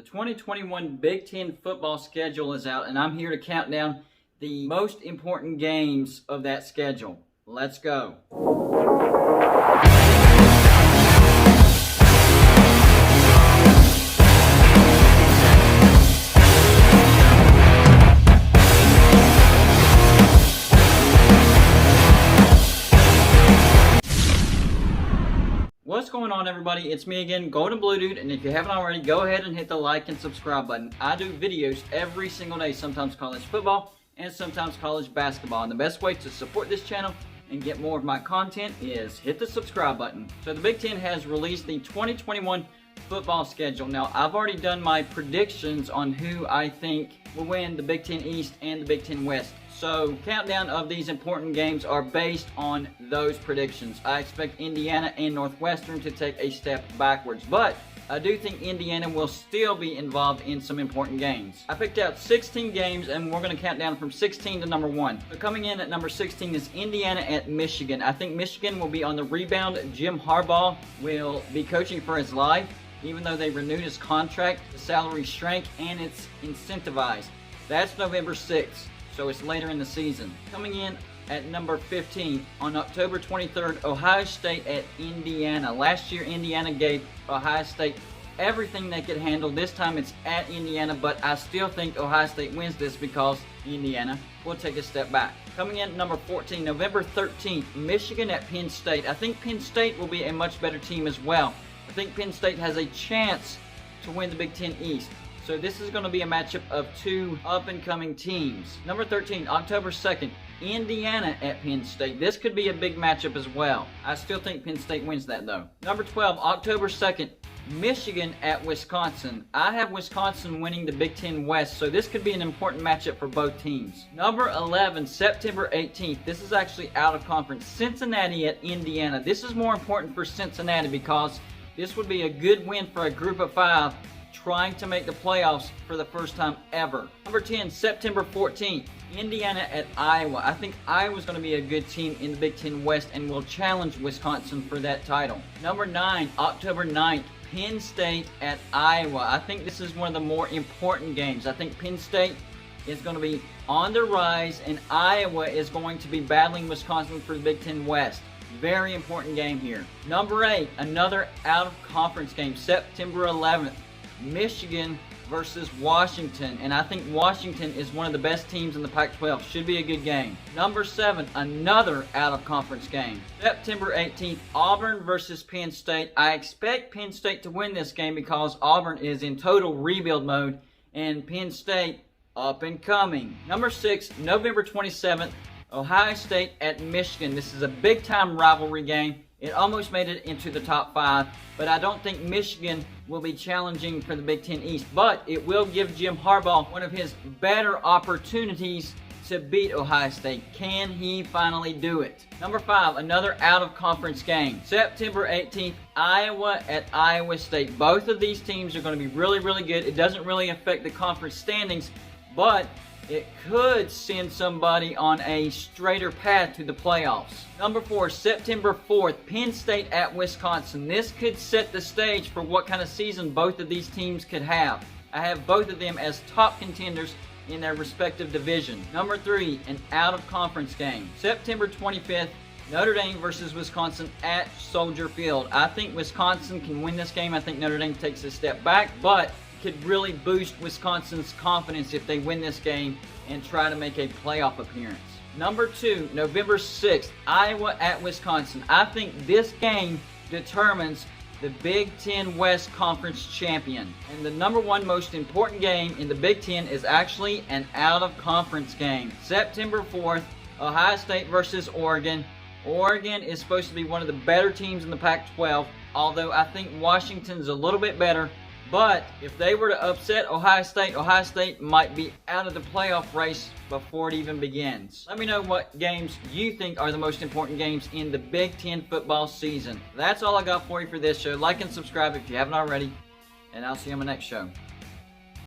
2021 Big Ten football schedule is out, and I'm here to count down the most important games of that schedule. Let's go. What's going on, everybody? It's me again, Golden Blue Dude, and if you haven't already, go ahead and hit the like and subscribe button. I do videos every single day, sometimes college football and sometimes college basketball, and the best way to support this channel and get more of my content is hit the subscribe button. So the Big Ten has released the 2021 football schedule. Now, I've already done my predictions on who I think will win the Big Ten East and the Big Ten West. So, countdown of these important games are based on those predictions. I expect Indiana and Northwestern to take a step backwards, but I do think Indiana will still be involved in some important games. I picked out 16 games, and we're going to count down from 16 to number 1. So coming in at number 16 is Indiana at Michigan. I think Michigan will be on the rebound. Jim Harbaugh will be coaching for his life. Even though they renewed his contract, the salary shrank and it's incentivized. That's November 6th. So it's later in the season. Coming in at number 15, on October 23rd, Ohio State at Indiana. Last year, Indiana gave Ohio State everything they could handle. This time it's at Indiana, but I still think Ohio State wins this because Indiana will take a step back. Coming in at number 14, November 13th, Michigan at Penn State. I think Penn State will be a much better team as well. I think Penn State has a chance to win the Big Ten East. So this is going to be a matchup of two up-and-coming teams. Number 13, October 2nd, Indiana at Penn State. This could be a big matchup as well. I still think Penn State wins that, though. Number 12, October 2nd, Michigan at Wisconsin. I have Wisconsin winning the Big Ten West, so this could be an important matchup for both teams. Number 11, September 18th. This is actually out of conference. Cincinnati at Indiana. This is more important for Cincinnati because this would be a good win for a group of 5 trying to make the playoffs for the first time ever. Number 10, September 14th, Indiana at Iowa. I think Iowa's going to be a good team in the Big Ten West and will challenge Wisconsin for that title. Number 9, October 9th, Penn State at Iowa. I think this is one of the more important games. I think Penn State is going to be on the rise and Iowa is going to be battling Wisconsin for the Big Ten West. Very important game here. Number 8, another out-of-conference game, September 11th. Michigan versus Washington, and I think Washington is one of the best teams in the Pac-12. Should be a good game. Number 7, another out-of-conference game. September 18th, Auburn versus Penn State. I expect Penn State to win this game because Auburn is in total rebuild mode, and Penn State up and coming. Number 6, November 27th, Ohio State at Michigan. This is a big-time rivalry game. It almost made it into the top 5, but I don't think Michigan will be challenging for the Big Ten East. But it will give Jim Harbaugh one of his better opportunities to beat Ohio State. Can he finally do it? Number 5, another out-of-conference game. September 18th, Iowa at Iowa State. Both of these teams are going to be really, really good. It doesn't really affect the conference standings, but it could send somebody on a straighter path to the playoffs. Number 4, September 4th, Penn State at Wisconsin. This could set the stage for what kind of season both of these teams could have. I have both of them as top contenders in their respective division. Number 3, an out-of-conference game. September 25th, Notre Dame versus Wisconsin at Soldier Field. I think Wisconsin can win this game. I think Notre Dame takes a step back, but could really boost Wisconsin's confidence if they win this game and try to make a playoff appearance. Number 2, November 6th, Iowa at Wisconsin. I think this game determines the Big Ten West Conference champion. And the number 1 most important game in the Big Ten is actually an out-of-conference game. September 4th, Ohio State versus Oregon. Oregon is supposed to be one of the better teams in the Pac-12, although I think Washington's a little bit better. But if they were to upset Ohio State might be out of the playoff race before it even begins. Let me know what games you think are the most important games in the Big Ten football season. That's all I got for you for this show. Like and subscribe if you haven't already, and I'll see you on my next show.